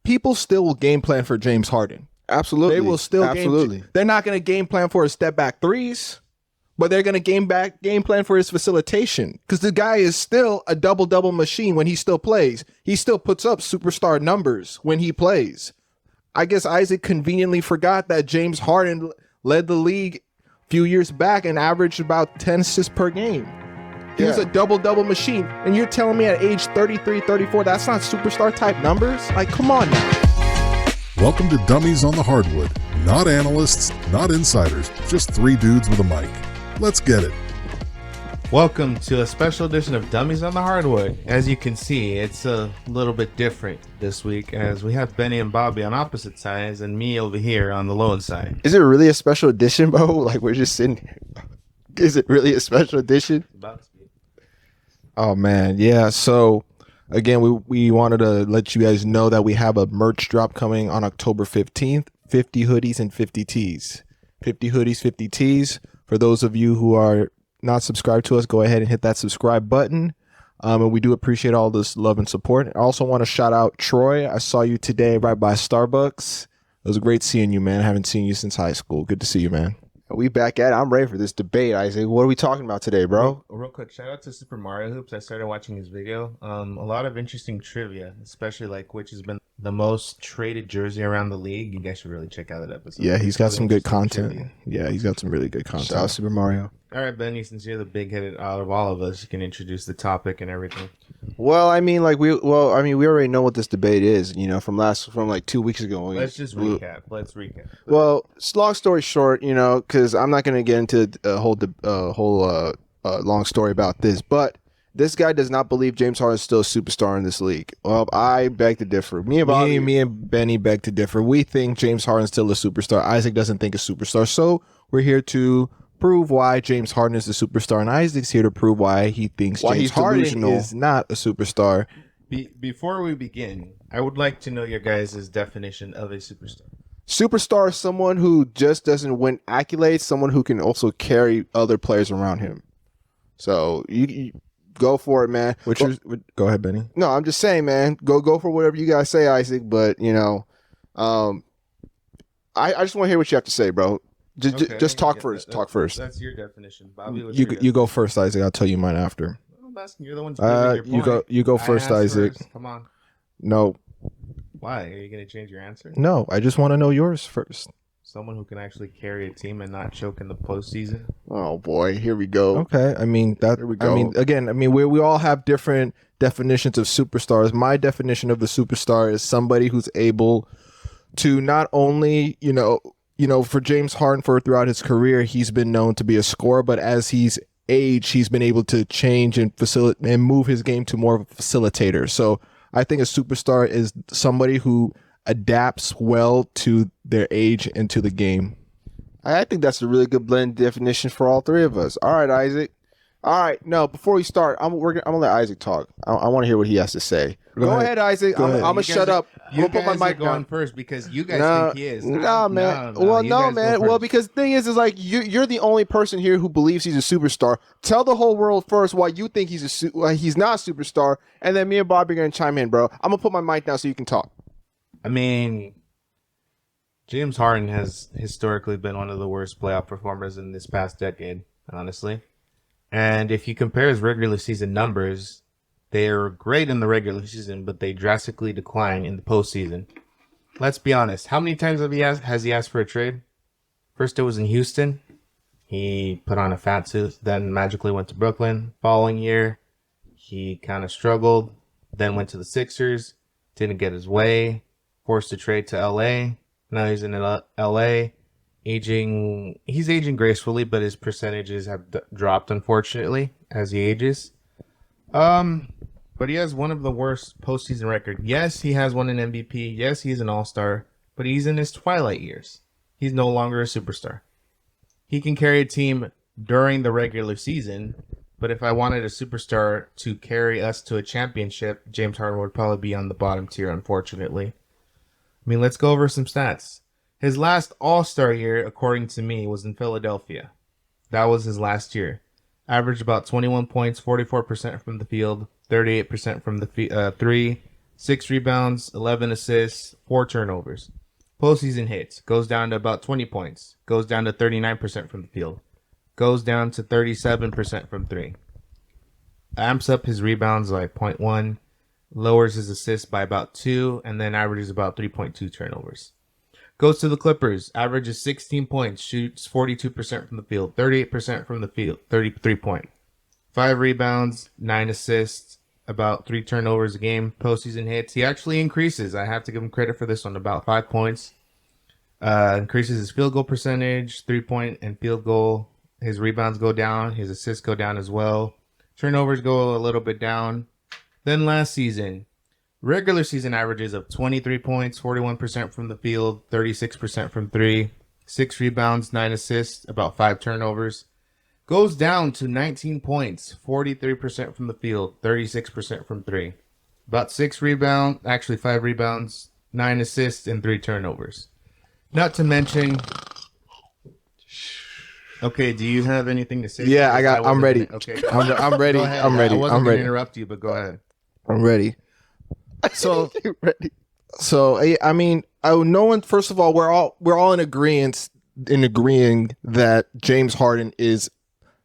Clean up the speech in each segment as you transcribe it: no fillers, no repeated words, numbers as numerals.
people still will game plan for James Harden. Absolutely. They will still Absolutely. they're not going to game plan for his step back threes, but they're going to game plan for his facilitation because the guy is still a double machine when he still plays. He still puts up superstar numbers when he plays. I guess Isaac conveniently forgot that James Harden led the league a few years back and averaged about 10 assists per game. He was a double machine. And you're telling me at age 33, 34, that's not superstar type numbers? Like, come on now. Welcome to Dummies on the Hardwood. Not analysts, not insiders, just three dudes with a mic. Let's get it. Welcome to a special edition of Dummies on the Hardwood. As you can see, it's a little bit different this week as we have Benny and Bobby on opposite sides and me over here on the low side. Is it really a special edition, bro? Like, we're just sitting here. Is it really a special edition? About to be. Oh, man. Yeah. So, again, we wanted to let you guys know that we have a merch drop coming on October 15th. 50 hoodies and 50 tees. 50 hoodies, 50 tees. For those of you who are not subscribed to us, go ahead and hit that subscribe button. And we do appreciate all this love and support. I also want to shout out Troy. I saw you today right by Starbucks. It was great seeing you, man. I haven't seen you since high school. Good to see you, man. We back at it. I'm ready for this debate, Isaac. What are we talking about today, bro? Real quick, shout out to Super Mario Hoops. I started watching his video. A lot of interesting trivia, especially like which has been the most traded jersey around the league. You guys should really check out that episode. Yeah, he's got Really some good interesting content. trivia. Yeah, he's got some really good content. Shout out Super Mario. All right, Benny, since you're the big-headed out of all of us, you can introduce the topic and everything. Well, I mean, we already know what this debate is, from like 2 weeks ago. Let's just recap. Let's recap. Well, long story short, because I'm not going to get into a whole long story about this, but this guy does not believe James Harden is still a superstar in this league. Well, I beg to differ. Me and Benny beg to differ. We think James Harden's still a superstar. Isaac doesn't think a superstar. So we're here to prove why James Harden is a superstar, and Isaac's here to prove why he thinks James Harden is not a superstar. Before we begin, I would like to know your guys' definition of a superstar. Superstar is someone who just doesn't win accolades, someone who can also carry other players around him. So you go for it, man. Go ahead, Benny. No, I'm just saying, man. Go for whatever you guys say, Isaac. But I just want to hear what you have to say, bro. Just talk first. Talk first. That's your definition, Bobby. You go first, Isaac. I'll tell you mine after. I'm asking. You're the one giving your point. You go first, Isaac. First. Come on. No. Why? Are you going to change your answer? No, I just want to know yours first. Someone who can actually carry a team and not choke in the postseason. Oh boy, here we go. Okay, Here we go. We all have different definitions of superstars. My definition of a superstar is somebody who's able to not only, for James Harden, throughout his career, he's been known to be a scorer, but as he's aged, he's been able to change and facilitate and move his game to more of a facilitator. So I think a superstar is somebody who adapts well to their age and to the game. I think that's a really good blend definition for all three of us. All right, Isaac. All right, no, before we start, I'm gonna let Isaac talk. I want to hear what he has to say. Go ahead, Isaac. I'm gonna shut up. You put guys my mic are going down first because you guys think he is. No, man. Well, because the thing is like you're the only person here who believes he's a superstar. Tell the whole world first why you think he's not a superstar, and then me and Bobby are gonna chime in, bro. I'm gonna put my mic down so you can talk. I mean, James Harden has historically been one of the worst playoff performers in this past decade, honestly. And if you compare his regular season numbers, they are great in the regular season, but they drastically decline in the postseason. Let's be honest. How many times has he asked for a trade? First, it was in Houston. He put on a fat suit, then magically went to Brooklyn. Following year, he kind of struggled, then went to the Sixers, didn't get his way, forced to trade to LA. Now he's in LA. He's aging gracefully, but his percentages have dropped, unfortunately, as he ages. But he has one of the worst postseason record. Yes, he has won an MVP. Yes, he's an all-star, but he's in his twilight years. He's no longer a superstar. He can carry a team during the regular season, but if I wanted a superstar to carry us to a championship, James Harden would probably be on the bottom tier, unfortunately. I mean, let's go over some stats. His last all-star year, according to me, was in Philadelphia. That was his last year. Averaged about 21 points, 44% from the field, 38% from the three, 6 rebounds, 11 assists, 4 turnovers. Postseason hits, goes down to about 20 points, goes down to 39% from the field, goes down to 37% from 3. Amps up his rebounds by 0.1, lowers his assists by about 2, and then averages about 3.2 turnovers. Goes to the Clippers, averages 16 points, shoots 42% from the field, 38% from the field, 33-point. 5 rebounds, 9 assists, about 3 turnovers a game. Postseason hits, he actually increases. I have to give him credit for this one, about 5 points. Increases his field goal percentage, 3-point and field goal. His rebounds go down, his assists go down as well. Turnovers go a little bit down. Then last season, regular season averages of 23 points, 41% from the field, 36% from 3, 6 rebounds, 9 assists, about 5 turnovers. Goes down to 19 points, 43% from the field, 36% from 3. About 5 rebounds, 9 assists, and 3 turnovers. Not to mention... Okay, do you have anything to say? Yeah, I'm ready. Okay. I'm ready. I'm ready. I wasn't I'm going ready. to interrupt you, but go ahead. I'm ready. So, Ready. I mean, no one. First of all, we're all in agreement in agreeing that James Harden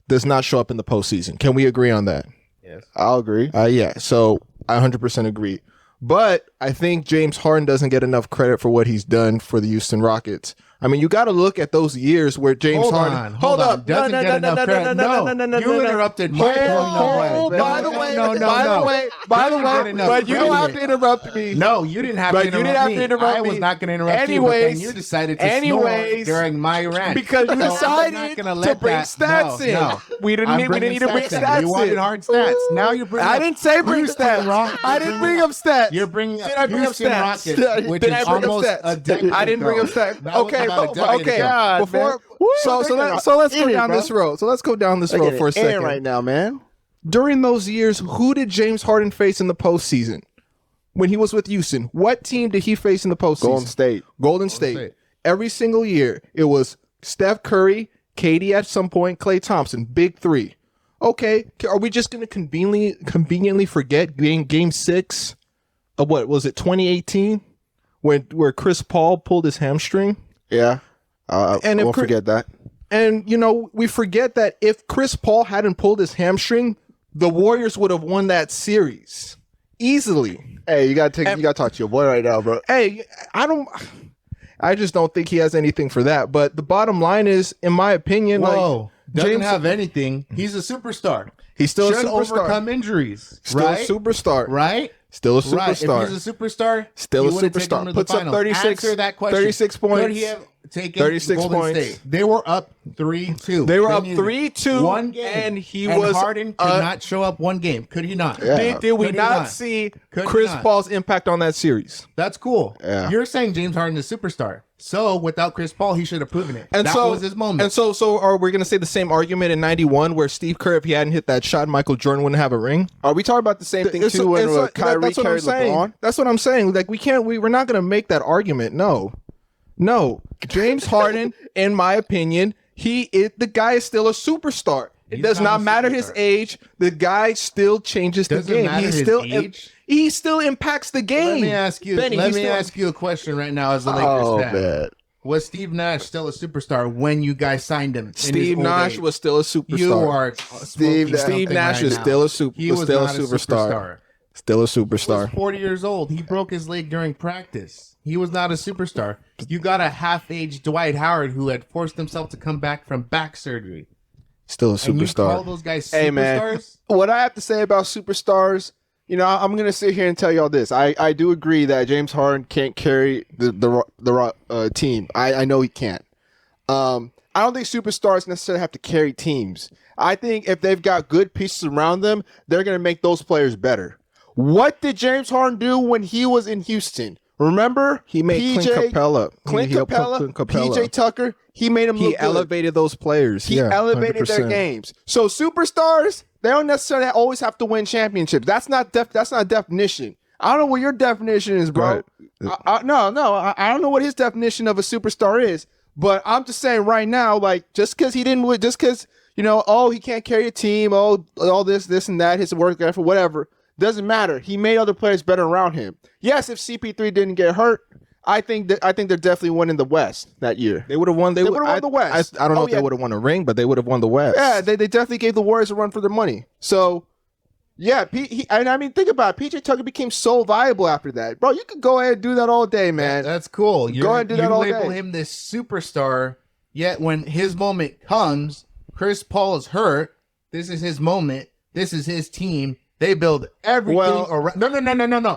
does not show up in the postseason. Can we agree on that? Yes. I'll agree. Yeah. So I 100% agree. But I think James Harden doesn't get enough credit for what he's done for the Houston Rockets. I mean, you got to look at those years where James Harden. Hold on. Doesn't get enough credit. No, you interrupted my point. By the way, enough but you don't have credit. to interrupt me. No, you didn't have But to you interrupt didn't have me. to interrupt I was me. not going to interrupt you, but then you decided to snore during my rant. Because you So I'm decided not gonna to let bring that- stats no, in. no. We didn't need to bring in. stats You wanted in. hard stats. Now you bring I up didn't say bring Houston stats. Rockets. I didn't bring up stats. You're bringing up Did I bring up Houston stats? Rockets, which Did is I bring up almost stats? a decade I didn't bring up ago. stats. That was Okay, about a decade okay. ago. God, Before, man. Woo, so let's go down this road. So let's go down this road for a second. right now, man. During those years, who did James Harden face in the postseason? When he was with Houston, what team did he face in the postseason? Golden State. Golden State. State. Every single year, it was Steph Curry, KD at some point, Klay Thompson, big three. Okay, are we just going to conveniently forget game 6 of what was it, 2018, where Chris Paul pulled his hamstring? Yeah. I won't forget that. And we forget that if Chris Paul hadn't pulled his hamstring, the Warriors would have won that series easily. Hey, you gotta talk to your boy right now, bro. Hey, I just don't think he has anything for that. But the bottom line is, in my opinion, Whoa. Doesn't James have anything. He's a superstar. He's still Should a superstar. overcome injuries. Still right? a superstar. Right? Still a Right. superstar. If he's a superstar, Still he a would've taken superstar. him to the Puts up finals. 36 Answer that question. 36 points. Could he have taken 36 Golden points. State? They were up 3-2. They were They up needed 3-2, one game, and he was Harden could not show up one game. Could he not? Yeah. Did we Could he not see Could he Chris not? Paul's impact on that series? That's cool. Yeah. You're saying James Harden is a superstar. So without Chris Paul, he should have proven it. And that so was his moment. And so are we going to say the same argument in 91 where Steve Kerr, if he hadn't hit that shot, Michael Jordan wouldn't have a ring? Are we talking about the same thing too when Kyrie that's what I'm carried saying. LeBron? That's what I'm saying. Like we're not going to make that argument. No. James Harden, in my opinion, the guy is still a superstar. It He's does not not a matter his superstar. age. The guy still changes the Doesn't game. matter He's his still age? he still impacts the game. Let me ask you. Benny, let he's me still- ask you a question right now as a Lakers fan. man. Was Steve Nash still a superstar when you guys signed him? in his Steve old Nash age? was still a superstar. You are Steve Steve Nash is still a superstar. Still a He was superstar. 40 years old. He broke his leg during practice. He was not a superstar. You got a half-aged Dwight Howard who had forced himself to come back from back surgery. Still a And you call superstar. those guys Hey, man. superstars? What I have to say about superstars, I'm gonna sit here and tell y'all this. I do agree that James Harden can't carry the team. I know he can't. I don't think superstars necessarily have to carry teams. I think if they've got good pieces around them, they're gonna make those players better. What did James Harden do when he was in Houston? Remember, He made Clint Capella. Clint He helped Capella, Clint Capella. PJ Tucker. He made him He look good. elevated those players. He Yeah, elevated their 100%. games. So superstars, they don't necessarily always have to win championships. That's not definition. I don't know what your definition is, bro. Right. I don't know what his definition of a superstar is. But I'm just saying right now, like just because he didn't, just because he can't carry a team, all this and that, his work effort, whatever. Doesn't matter. He made other players better around him. Yes, if CP3 didn't get hurt, I think they're definitely winning the West that year. They would have won. They would have won the West. I don't know if they would have won a ring, but they would have won the West. Yeah, they definitely gave the Warriors a run for their money. So, yeah, think about it. PJ Tucker became so viable after that. Bro, you could go ahead and do that all day, man. That's cool. Go ahead and do that all label day. him this superstar, yet when his moment comes, Chris Paul is hurt. This is his moment. This is his team. They build everything around. No.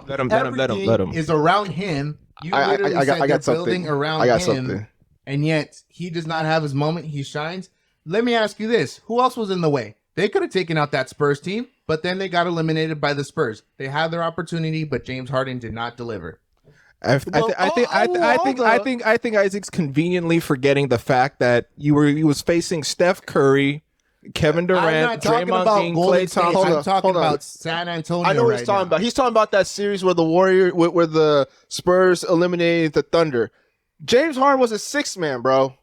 Let him. Everything is around him. You literally said they're building around him, something. and yet he does not have his moment. He shines. Let me ask you this: who else was in the way? They could have taken out that Spurs team, but then they got eliminated by the Spurs. They had their opportunity, but James Harden did not deliver. I think Isaac's conveniently forgetting the fact that he was facing Steph Curry, Kevin Durant, I'm not talking Draymond about Green, Golden Klay State. Thompson. I'm talking hold on. about San Antonio. I know what right he's talking now. about. He's talking about that series where the Spurs eliminated the Thunder. James Harden was a sixth man, bro.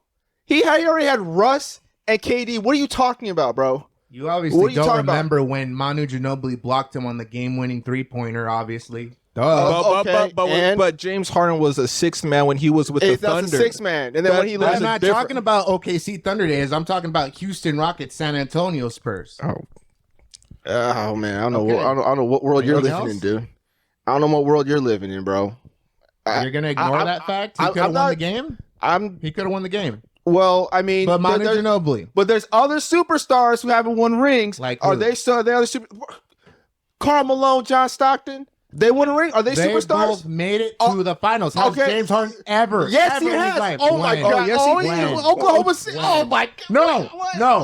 He already had Russ and KD. What are you talking about, bro? You What are obviously you don't talking remember when Manu Ginobili blocked him on the game-winning three-pointer, obviously. But James Harden was a sixth man when he was with the That's Thunder. a sixth man. And then when he I'm left, not talking about OKC Thunder days. I'm talking about Houston Rockets, San Antonio Spurs. oh man, I don't know. Okay. I don't know what world you're Anything living in, else? dude. I don't know what world you're living in, bro. You're going to ignore that fact? He I'm could have won not- the game? He could have won the game. Well, I mean, But Manu there's- Ginobili. but there's other superstars who haven't won rings. Like are who? they still? Are they other super? Karl Malone, John Stockton. They won a ring. Are they They superstars? both made it to the finals. Has okay. James Harden ever? Yes, ever he in his has. life? Oh my When? God! yes, he oh, did. Oklahoma City. When? Oh my God! No.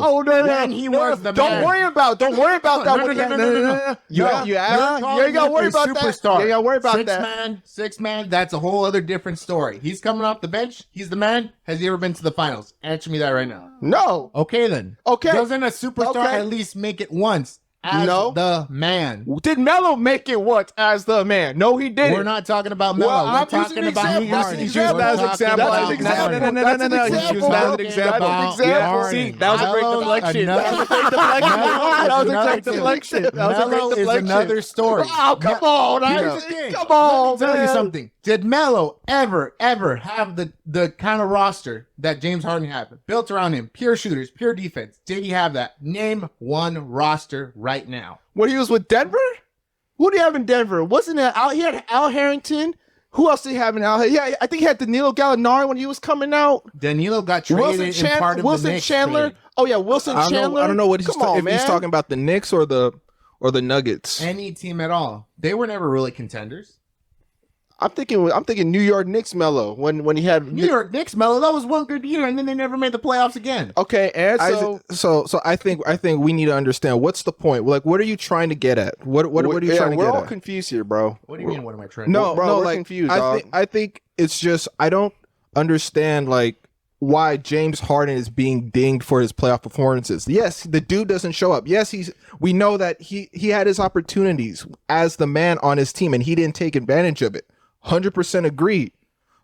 Oh no! When he was the Don't man. worry about. Don't worry about that. No. You You're ain't calling got to him worry a about that. superstar. You ain't got to worry about that. Six man. That's a whole other different story. He's coming off the bench. He's the man. Has he ever been to the finals? Answer me that right now. No. Okay then. Okay. Doesn't a superstar Okay. at least make it once as No. the man? Did Melo make it once as the man? No, he didn't. We're not talking about Melo. Well, We're I'm talking using about example. Harden. He's using We're that as talking example. about That's an example. Harden. That's an He's example. using that as an That's example. an example. Harden. See, that was a great Melo's deflection. another- That was a great deflection. That was a another great thing. deflection. That was a great Melo is deflection. another story. Oh, come on. Here's Isaac. the thing. Come on, Let me tell you man. something. Did Melo ever have the kind of roster that James Harden had? Built around him, pure shooters, pure defense. Did he have that? Name one roster right now. When he was with Denver? Who do you have in Denver? Wasn't it He had Al Harrington. Who else did he have in Al? Yeah, I think he had Danilo Gallinari when he was coming out. Danilo got traded in part of the Wilson Knicks Chandler. trade. Oh yeah, Wilson Chandler. I don't know what he's Come on, if man. he's talking about the Knicks or the Nuggets. Any team at all. They were never really contenders. I'm thinking New York Knicks Melo when he had New York Knicks, Melo, that was one good year, and then they never made the playoffs again. Okay, and so So I think we need to understand what's the point. Like, what are you trying to get at? What are you trying to we're get all at? confused here, bro. What do you mean, what am I trying to No, Bro, no, we're like confused, dog. I think it's just I don't understand like why James Harden is being dinged for his playoff performances. Yes, the dude doesn't show up. Yes, we know that he had his opportunities as the man on his team and he didn't take advantage of it. 100% agreed.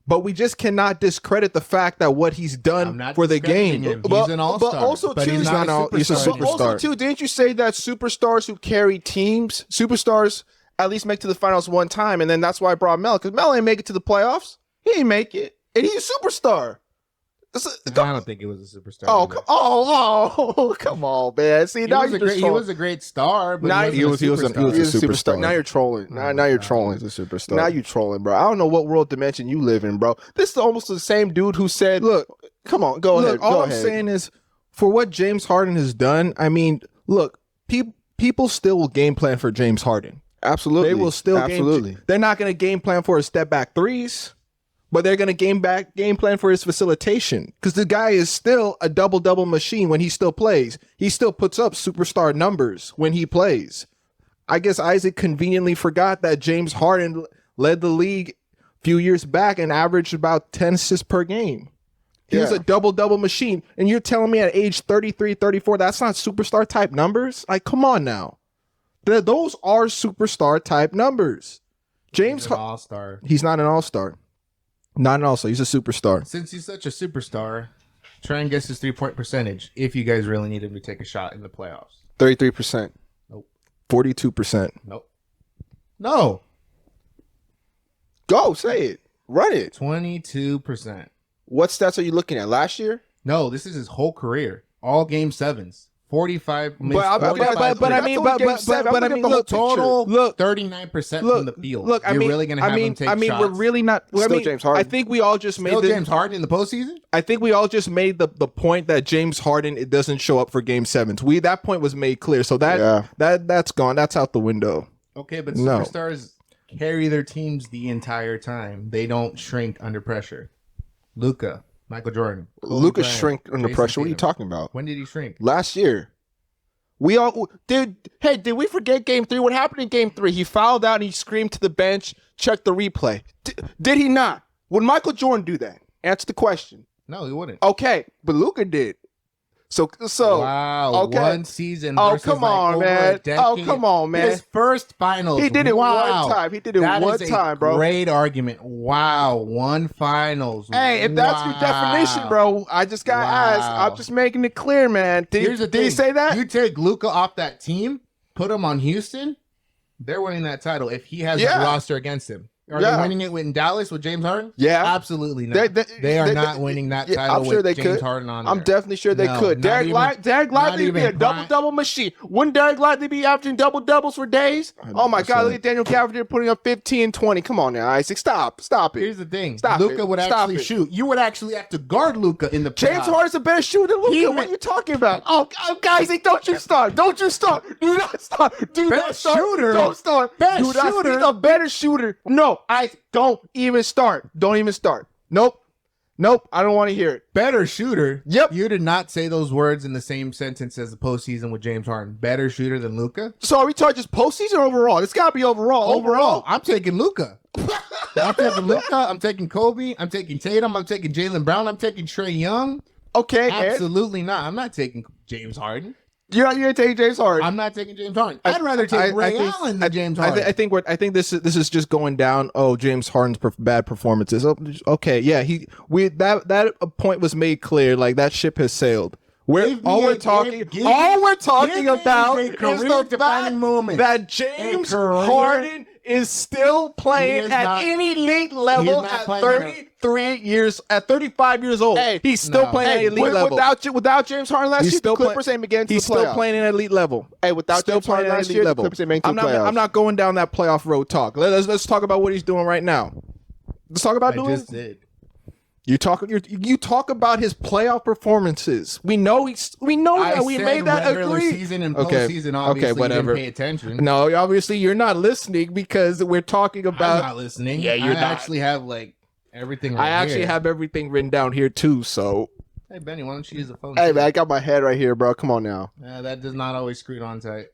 But we just cannot discredit the fact that what he's I'm done not for the discrediting game. him. He's an all-star. But also, too, he's not a he's a superstar. superstar. Also, too, didn't you say that superstars who carry teams, superstars at least make to the finals one time, and then that's why I brought Melo, because Melo ain't make it to the playoffs. He ain't make it, and he's a superstar. I don't think it was a superstar. Oh, either. come on, man. See, He now was you're a great, just he trolling. was a great star, but Now he was a he was a superstar. Now you're trolling. Now you're trolling. He's a superstar. Now you trolling, bro. I don't know what world dimension you live in, bro. This is almost the same dude who said, "Look, come on, go ahead." All go I'm ahead. saying is, for what James Harden has done, I mean, look, people still will game plan for James Harden. Absolutely, They will still absolutely. They're not going to game plan for his step back threes, but they're going to game plan for his facilitation because the guy is still a double machine when he still plays. He still puts up superstar numbers when he plays. I guess Isaac conveniently forgot that James Harden led the league a few years back and averaged about 10 assists per game. He was Yeah. a double machine. And you're telling me at age 33, 34, that's not superstar type numbers? Like, come on now. Those are superstar type numbers. James He's an Harden, all-star. he's not an all-star. Not an all-star. He's a superstar. Since he's such a superstar, try and guess his 3-point percentage if you guys really need him to take a shot in the playoffs. 33%. 42%. Nope. No. Go, say it. Run it. 22%. What stats are you looking at? Last year? No, this is his whole career. All game 7s. 45. But I mean, look, total. Look, 39% look, from the field. Look, You're really gonna have him take shots. we're really not. Still James Harden. I think we all just Still made James Harden in the postseason. I think we all just made the point that James Harden it doesn't show up for Game 7s. That point was made clear. So that's gone. That's out the window. Okay, but No. superstars carry their teams the entire time. They don't shrink under pressure. Luka, Michael Jordan, Kobe Lucas Bryant, shrink under Jason pressure. What are you Tatum. talking about? When did he shrink? Last year. We all did. Hey, did we forget Game 3? What happened in Game 3? He fouled out and he screamed to the bench. Check the replay. Did he not? Would Michael Jordan do that? Answer the question. No, he wouldn't. Okay, but Luka did. So Wow, okay. one season. Oh, versus come on, over a man. decade. Oh, come on, man. His first finals. He did it Wow. one time. He did it That one is time, bro. Great argument. Wow, one finals. Hey, if that's your definition, bro, I just got asked. Wow. I'm just making it clear, man. Here's the Did he thing. say that? You take Luka off that team, put him on Houston, they're winning that title if he has Yeah. that roster against him. Are Yeah. they winning it in Dallas with James Harden? Yeah. Absolutely not. They are not winning that Yeah, title I'm sure with they James could. Harden on I'm there. definitely sure they No, could. not Derek even- Lively not would be a even prime- double-double machine. Wouldn't Derek Lively be averaging double-doubles for days? Oh, my God. 100%. Look at Daniel Gafford putting up 15, 20. Come on now, Isaac. Stop it. Here's the thing. Stop Luka it. would Stop actually it. shoot. You would actually have to guard Luka in the James playoffs. Harden's a better shooter than Luka. He- What are you talking about? Oh, guys, don't you start. Don't you start. Do not start. Do not Best start. shooter? Don't start. Best Do not shooter? He's a better shooter. No, don't even start. Don't even start. Nope. I don't want to hear it. Better shooter. Yep. You did not say those words in the same sentence as the postseason with James Harden. Better shooter than Luka. So are we talking just postseason or overall? It's got to be overall. Overall, I'm taking Luka. I'm taking Luka. I'm taking Kobe. I'm taking Tatum. I'm taking Jaylen Brown. I'm taking Trae Young. Okay, and Absolutely not. I'm not taking James Harden. you're gonna take James Harden. I'm not taking James Harden. I'd rather take Ray Allen than James Harden. I think this is just going down. Oh, James Harden's bad performances. Oh, okay, yeah, that point was made clear. Like that ship has sailed. All we're talking give me about a is the career-defining fact moment. that James career- Harden is still He playing is at not- any elite he level is not at playing 33 years, at 35 years old. Hey, he's still no. playing at elite level. Without James Harden last He's year, still the Clippers ain't getting to He's the still playoffs. playing at elite level. Hey, without Still James Harden playing at last elite year, the level. Clippers ain't making the playoffs. I'm not going down that playoff road talk. Let's talk about what he's doing right now. Let's talk about I doing. just did. You talk about his playoff performances. We know that we said made that regular agree. season and Okay. postseason. Obviously, Okay, whatever. You didn't pay attention. No, obviously you're not listening because we're talking I'm about. not listening. Yeah, you're I not. actually have like everything. Right I actually here. have everything written down here too. So Hey Benny, why don't you use the phone? Hey, too? man, I got my head right here, bro. Come on now. That does not always screw on tight.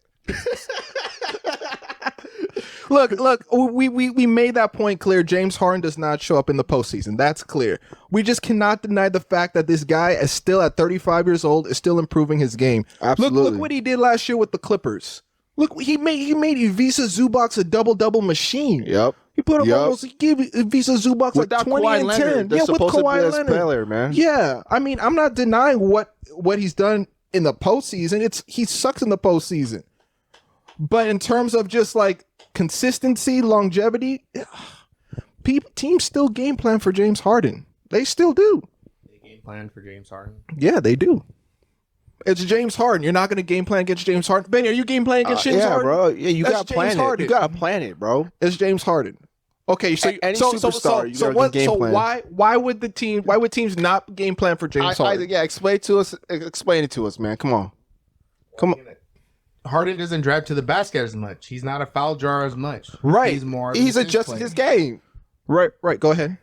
look, we made that point clear. James Harden does not show up in the postseason. That's clear. We just cannot deny the fact that this guy is still at 35 years old, is still improving his game. Absolutely. Look what he did last year with the Clippers. Look, he made Ivica Zubac a double machine. Yep. He put up Yep. almost. He gave Ivica Zubac like Without 20 Kawhi and Leonard, 10. they're Yeah, with supposed to be Kawhi this Leonard. player, man. Yeah, I mean, I'm not denying what he's done in the postseason. He sucks in the postseason, but in terms of just like consistency, longevity, teams still game plan for James Harden. They still do. They game plan for James Harden. Yeah, they do. It's James Harden. You're not going to game plan against James Harden. Benny, are you game playing against James yeah, Harden? bro. Yeah, you That's got to James plan it. Harden. You got to plan it, bro. It's James Harden. Okay, so Any superstar, you so gotta game plan. why would teams not game plan for James Harden? Yeah, explain it to us, man. Come on. Harden doesn't drive to the basket as much. He's not a foul jar as much. Right. He's adjusted his game. Right. Go ahead.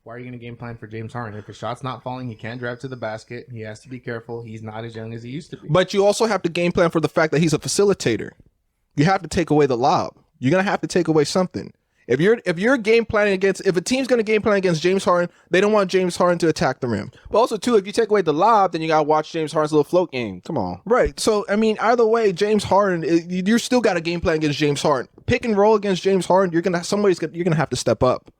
Why are you going to game plan for James Harden? If his shot's not falling, he can't drive to the basket. He has to be careful. He's not as young as he used to be. But you also have to game plan for the fact that he's a facilitator. You have to take away the lob. You're gonna have to take away something. If you're game planning against, if a team's gonna game plan against James Harden, they don't want James Harden to attack the rim. But also, too, if you take away the lob, then you got to watch James Harden's little float game. Come on. Right. So I mean, either way, James Harden, you're still got a game plan against James Harden. Pick and roll against James Harden. You're gonna have to step up.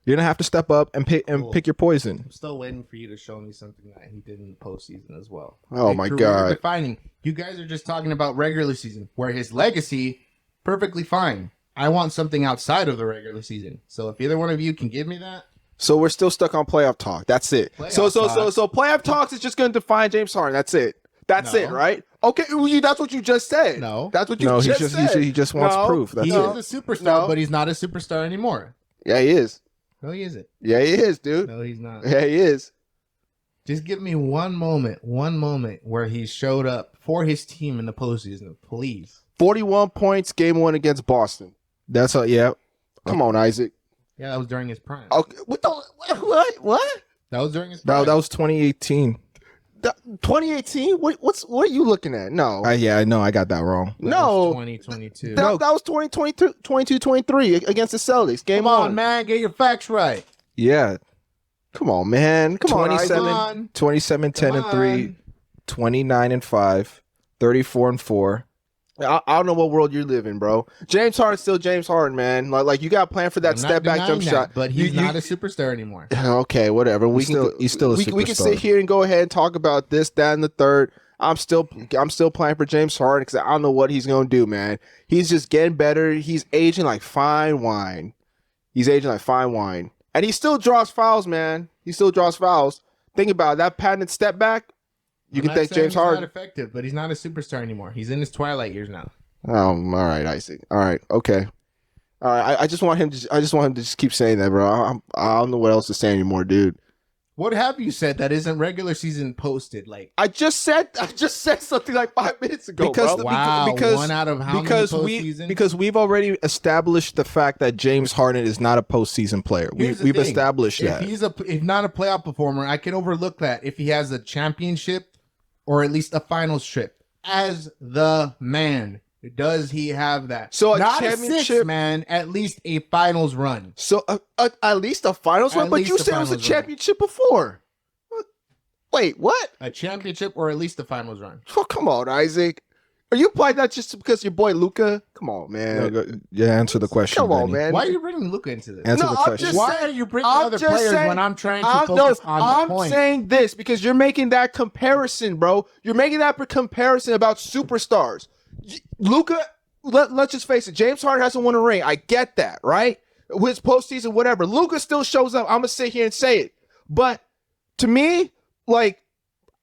You're gonna have to step up and pick your poison. I'm still waiting for you to show me something that he did in the postseason as well. Oh, my God. Defining. You guys are just talking about regular season, where his legacy perfectly fine. I want something outside of the regular season. So if either one of you can give me that, So we're still stuck on playoff talk. That's it. So Playoff playoff talks is just going to define James Harden. That's it. That's No. it, right? Okay, that's what you just said. No. That's what you No, just said. he just wants No. proof. That's he it. is a superstar, No. but he's not a superstar anymore. Yeah, he is. No, he isn't. Yeah, he is, dude. No, he's not. Yeah, he is. Just give me one moment where he showed up for his team in the postseason, please. 41 points, game 1 against Boston. That's all. Yeah. Come on, Isaac. Yeah, that was during his prime. Okay, what? That was during his prime. That was 2018. 2018? What are you looking at? No. Yeah, I know. I got that wrong. That No. was 2022. That was 22-23 against the Celtics. Game Come on, 1. man, get your facts right. Yeah. Come on, man. Come on, Isaac. 27, on. 27 10 and 3, 29 and 5, 34 and 4. I don't know what world you live in, bro. James Harden's still James Harden, man. Like you got to plan for that I'm not step back jump denying that, shot. but he's not a superstar anymore. Okay, whatever. He's still a we can superstar. sit here and go ahead and talk about this, that, and the third. I'm still playing for James Harden because I don't know what he's gonna do, man. He's just getting better. He's aging like fine wine. And he still draws fouls, man. He still draws fouls. Think about it, that patented step back. You I'm can not thank saying James he's Harden. Not effective, but he's not a superstar anymore. He's in his twilight years now. All right, Isaac. All right, okay. All right, I just want him to. I just want him to just keep saying that, bro. I don't know what else to say anymore, dude. What have you said that isn't regular season posted? Like, I just said something like 5 minutes ago, Because bro. wow, because- one out of how because many postseasons? because we've already established the fact that James Harden is not a postseason player. Here's the We've thing. established that. If not a playoff performer, I can overlook that if he has a championship or at least a finals trip. As the man, does he have that? So a not championship- a six, man, at least a finals run. So at least a finals At run, but least you a said it was a finals run. championship before. Wait, what? A championship or at least a finals run. Oh, come on, Isaac. Are you applying that just because your boy Luca? Come on, man. Answer the question. Come on, Benny. man. Why are you bringing Luka into this? Answer No, the I'm question. just Why saying- are you bringing I'm other just players saying- when I'm trying to I'm focus on the point? saying this because you're making that comparison, bro. You're making that comparison about superstars. Luca, let's just face it. James Harden hasn't won a ring. I get that, right? With postseason, whatever. Luca still shows up. I'm gonna sit here and say it, but to me, like,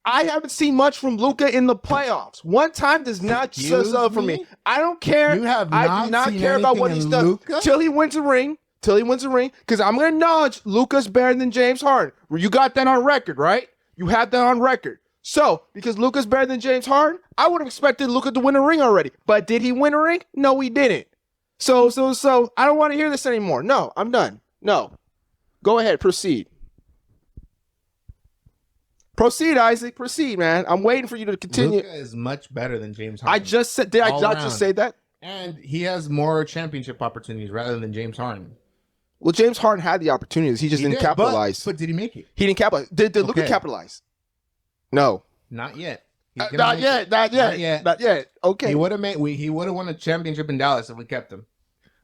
I haven't seen much from Luca in the playoffs. One time does not Excuse just up for me. me? I don't care. You have I do not not seen care about what anything he's in done Luka? till he wins a ring. Because I'm gonna acknowledge Luca's better than James Harden. You got that on record, right? You have that on record. So, because Luca's better than James Harden, I would have expected Luca to win a ring already. But did he win a ring? No, he didn't. So I don't want to hear this anymore. No, I'm done. No. Go ahead, proceed. Proceed, Isaac. Proceed, man. I'm waiting for you to continue. Luka is much better than James Harden. I just said, did I All not around. just say that? And he has more championship opportunities rather than James Harden. Well, James Harden had the opportunities. He just He didn't did, capitalize. But did he make it? He didn't capitalize. Did Luka Okay. capitalize? No. Not yet. He's gonna Not make yet. it. Not yet. Not yet. Not yet. Okay. He would have made. He would have won a championship in Dallas if we kept him.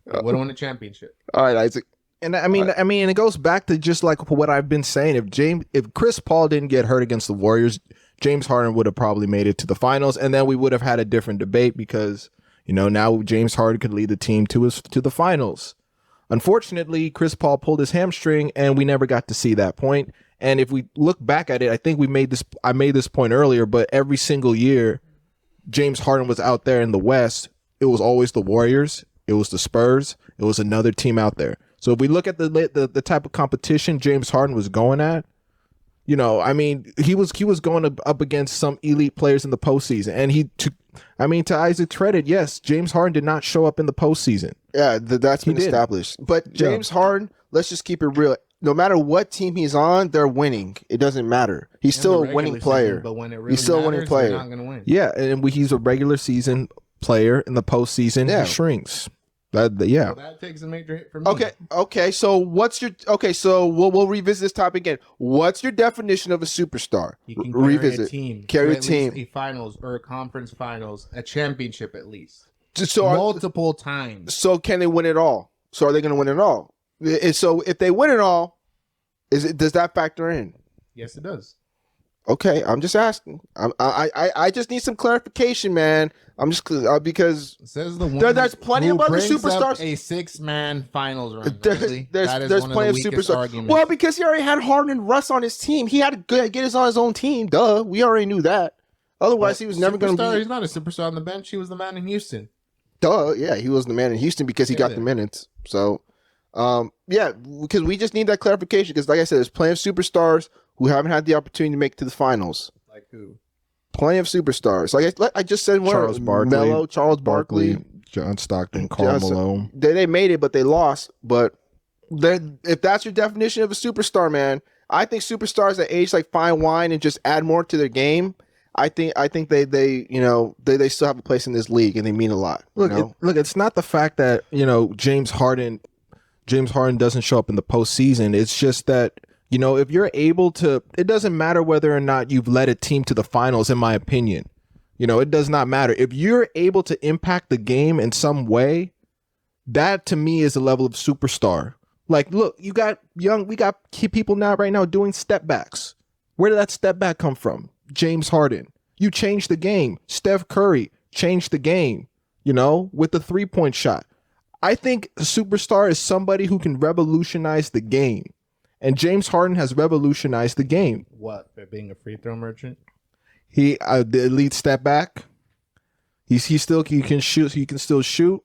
He would have won a championship. All right, Isaac. And I mean, it goes back to just like what I've been saying. If Chris Paul didn't get hurt against the Warriors, James Harden would have probably made it to the finals, and then we would have had a different debate because now James Harden could lead the team to the finals. Unfortunately, Chris Paul pulled his hamstring, and we never got to see that point. And if we look back at it, I think I made this point earlier, but every single year James Harden was out there in the West, it was always the Warriors, it was the Spurs, it was another team out there. So if we look at the type of competition James Harden was going at, he was going up against some elite players in the postseason, and to Isaac's credit, yes, James Harden did not show up in the postseason. Yeah, that's been did. established. But James Harden, let's just keep it real. No matter what team he's on, they're winning. It doesn't matter. He's still a In the winning regular player. season, but when it really He's still a winning matters, player. they're not gonna win. Yeah, and he's a regular season player. In the postseason, Yeah. he shrinks. So that takes a major hit for me. Okay. So we'll revisit this topic again. What's your definition of a superstar? You can carry Revisit. a team. Carry to a at least team. A finals or a conference finals, a championship at least. So Multiple times. So can they win it all? So are they going to win it all? And so if they win it all, does that factor in? Yes, it does. Okay, I'm just asking. I just need some clarification, man. I'm just because Says the one there's plenty who of other brings up superstars. a 6-man finals run. There's Really? That is there's one plenty of of the weakest superstars. arguments. Well, because he already had Harden and Russ on his team, he had to get his on his own team. Duh, we already knew that. Otherwise, he was never going to be. He's not a superstar on the bench. He was the man in Houston. Duh, yeah, he was the man in Houston because he got the minutes. So, yeah, because we just need that clarification. Because, like I said, there's plenty of superstars who haven't had the opportunity to make it to the finals. Like who? Plenty of superstars. Like I just said, Charles Barkley, Melo, Charles Barkley, John Stockton, Karl Malone. They made it, but they lost. But if that's your definition of a superstar, man, I think superstars that age like fine wine and just add more to their game. I think they still have a place in this league and they mean a lot. Look, it's not the fact that James Harden doesn't show up in the postseason. It's just that if you're able to, it doesn't matter whether or not you've led a team to the finals. In my opinion, it does not matter if you're able to impact the game in some way. That to me is a level of superstar. Like, look, we got people right now doing step backs. Where did that step back come from? James Harden. You changed the game. Steph Curry changed the game, with the 3-point shot. I think a superstar is somebody who can revolutionize the game. And James Harden has revolutionized the game. What? By being a free throw merchant? He the elite step back. He can shoot. He can still shoot.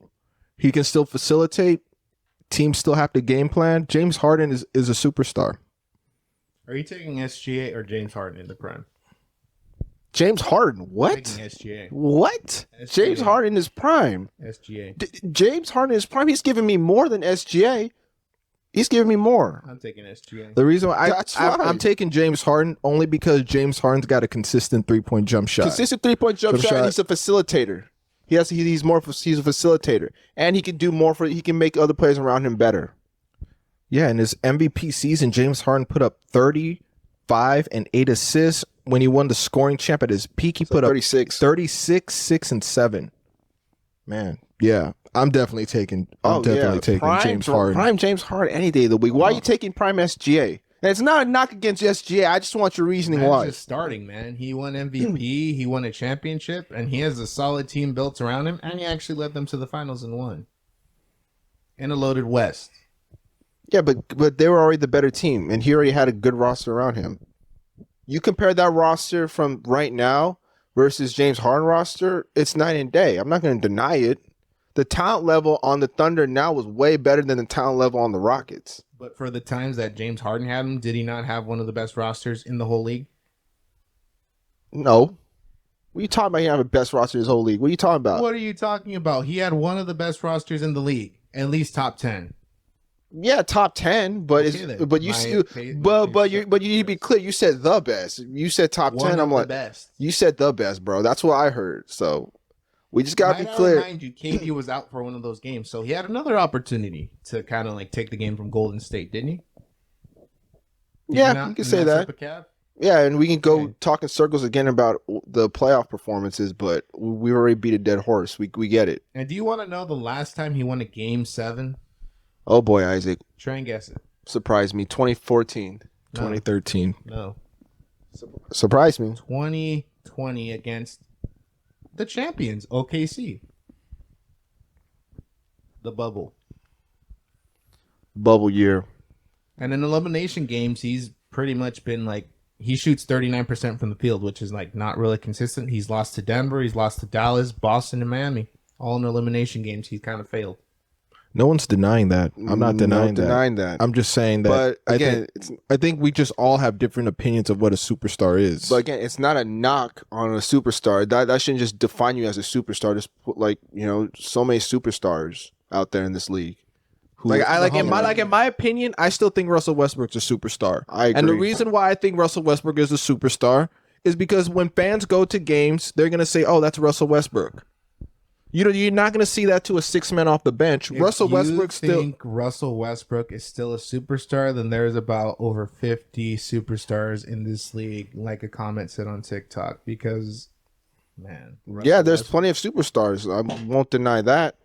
He can still facilitate. Teams still have to game plan. James Harden is a superstar. Are you taking SGA or James Harden in the prime? James Harden, what? Taking SGA. What? SGA. James Harden is prime. SGA. James Harden is prime. He's giving me more than SGA. He's giving me more. I'm taking SGA. The reason why That's fine. I'm taking James Harden only because James Harden's got a consistent 3-point jump shot. Consistent 3-point jump shot. He's a facilitator. He's a facilitator, and he can do more he can make other players around him better. Yeah, in his MVP season, James Harden put up 35 and 8 assists. When he won the scoring champ at his peak, he put up 36, 6 and 7. Man, yeah, I'm definitely taking. Prime, James Harden. Prime James Harden any day of the week. Why are you taking Prime SGA? And it's not a knock against SGA. I just want your reasoning why. Just starting, man. He won MVP. He won a championship, and he has a solid team built around him. And he actually led them to the finals and won. In a loaded West. Yeah, but they were already the better team, and he already had a good roster around him. You compare that roster from right now versus James Harden roster, it's night and day. I'm not going to deny it. The talent level on the Thunder now was way better than the talent level on the Rockets. But for the times that James Harden had him, did he not have one of the best rosters in the whole league? No. What are you talking about? He had the best roster in his whole league. What are you talking about? What are you talking about? He had one of the best rosters in the league, at least top 10. Yeah, top 10, but you need to be clear. You said the best. You said top 10. I'm like, best. You said the best, bro. That's what I heard. So we just gotta be clear. Mind you, KD was out for one of those games, so he had another opportunity to kind of like take the game from Golden State, didn't he? Yeah, you can say that. Yeah, and we can go talk in circles again about the playoff performances, but we already beat a dead horse. We get it. And do you want to know the last time he won a Game 7? Oh boy, Isaac. Try and guess it. Surprised me. 2014. No. 2013. No. Surprised me. 2020 against the champions, OKC. The bubble. Bubble year. And in elimination games, he's pretty much been like, he shoots 39% from the field, which is like not really consistent. He's lost to Denver, he's lost to Dallas, Boston, and Miami. All in elimination games, he's kind of failed. No one's denying that. I'm not denying that. I'm just saying that. But again, I think we just all have different opinions of what a superstar is. But again, it's not a knock on a superstar. That shouldn't just define you as a superstar. Just put so many superstars out there in this league. In my opinion, I still think Russell Westbrook's a superstar. I agree. And the reason why I think Russell Westbrook is a superstar is because when fans go to games, they're gonna say, "Oh, that's Russell Westbrook." You're not going to see that to a 6-man off the bench. If Russell Westbrook still. Think Russell Westbrook is still a superstar? Then there's about over 50 superstars in this league, like a comment said on TikTok. Because, man, there's plenty of superstars. I won't deny that.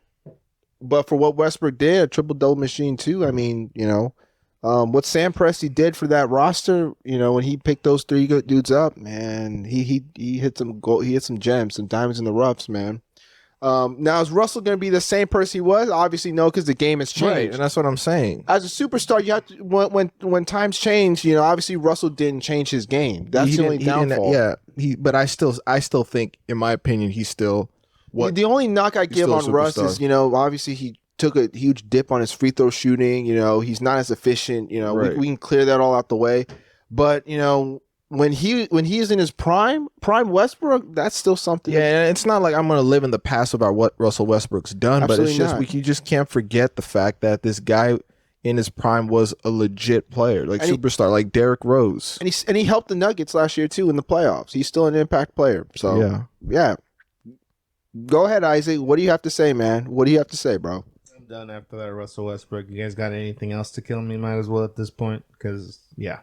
But for what Westbrook did, a triple-double machine too. I mean, What Sam Presti did for that roster, when he picked those three good dudes up, man, he hit some gold, he hit some gems, some diamonds in the roughs, man. Now is Russell going to be the same person he was? Obviously, no, because the game has changed, Right, and that's what I'm saying. As a superstar, you have to when times change. Obviously Russell didn't change his game. That's He the only didn't- downfall. but I still think, in my opinion, he's still what The only knock I give still a on Russ is, superstar. obviously he took a huge dip on his free throw shooting. He's not as efficient. Right. We can clear that all out the way. But when he's in his prime Westbrook, that's still something. Yeah, and it's not like I'm going to live in the past about what Russell Westbrook's done, but it's Absolutely just not. you just can't forget the fact that this guy in his prime was a legit player, like And superstar, like Derrick Rose. And he helped the Nuggets last year too in the playoffs. He's still an impact player. So yeah. Go ahead, Isaac. What do you have to say, man? What do you have to say, bro? I'm done after that, Russell Westbrook. You guys got anything else to kill me? Might as well at this point, because yeah.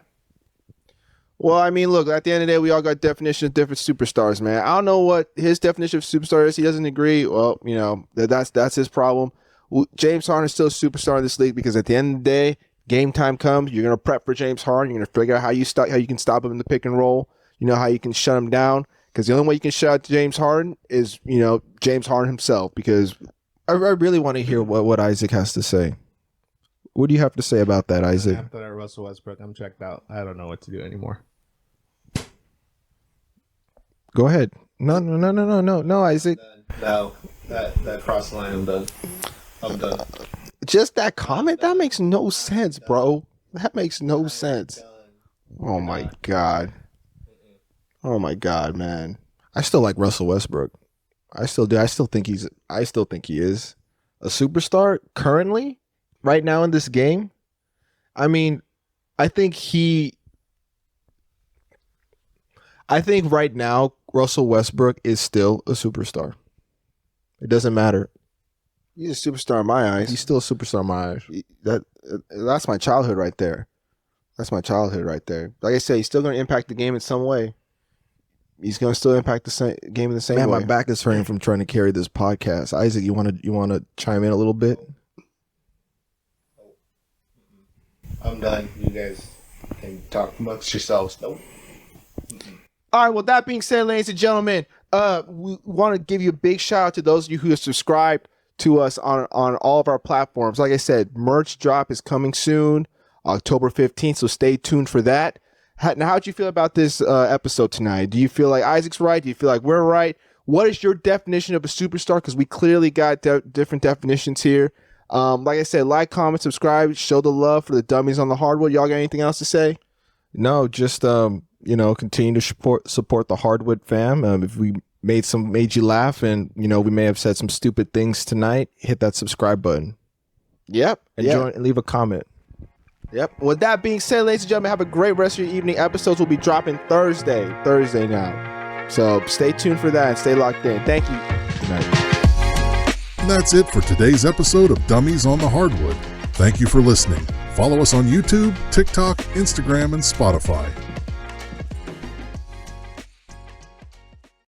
Well, I mean, look, at the end of the day, we all got definitions of different superstars, man. I don't know what his definition of superstar is. He doesn't agree. Well, that's his problem. James Harden is still a superstar in this league because at the end of the day, game time comes, you're going to prep for James Harden. You're going to figure out how you can stop him in the pick and roll. How you can shut him down. Because the only way you can shut out James Harden is, James Harden himself. Because I really want to hear what Isaac has to say. What do you have to say about that, Isaac? After that, Russell Westbrook, I'm checked out. I don't know what to do anymore. Go ahead. No, Isaac. No, that cross line, I'm done. I'm done. just that comment, that makes no sense, bro. That makes no sense. Oh my God. Oh my God, man. I still like Russell Westbrook. I still do. I still think he is a superstar currently, right now in this game. I mean, I think right now Russell Westbrook is still a superstar. It doesn't matter. He's a superstar in my eyes. He's still a superstar in my eyes. That's my childhood right there. That's my childhood right there. Like I said, he's still going to impact the game in some way. He's going to still impact the game in the same Man, way. my back is hurting from trying to carry this podcast. Isaac, you want to chime in a little bit? I'm done. You guys can talk amongst yourselves. Nope. All right, well, that being said, ladies and gentlemen, we want to give you a big shout out to those of you who have subscribed to us on all of our platforms. Like I said, merch drop is coming soon, October 15th, so stay tuned for that. Now, how'd you feel about this episode tonight? Do you feel like Isaac's right? Do you feel like we're right? What is your definition of a superstar? Because we clearly got different definitions here. Like I said, like, comment, subscribe, show the love for the dummies on the hardwood. Y'all got anything else to say? No, just continue to support the Hardwood fam. If we made you laugh, and we may have said some stupid things tonight, hit that subscribe button. Yep. And join and leave a comment. Yep. With that being said, ladies and gentlemen, have a great rest of your evening. Episodes will be dropping Thursday now. So stay tuned for that and stay locked in. Thank you. Good night. And that's it for today's episode of Dummies on the Hardwood. Thank you for listening. Follow us on YouTube, TikTok, Instagram, and Spotify.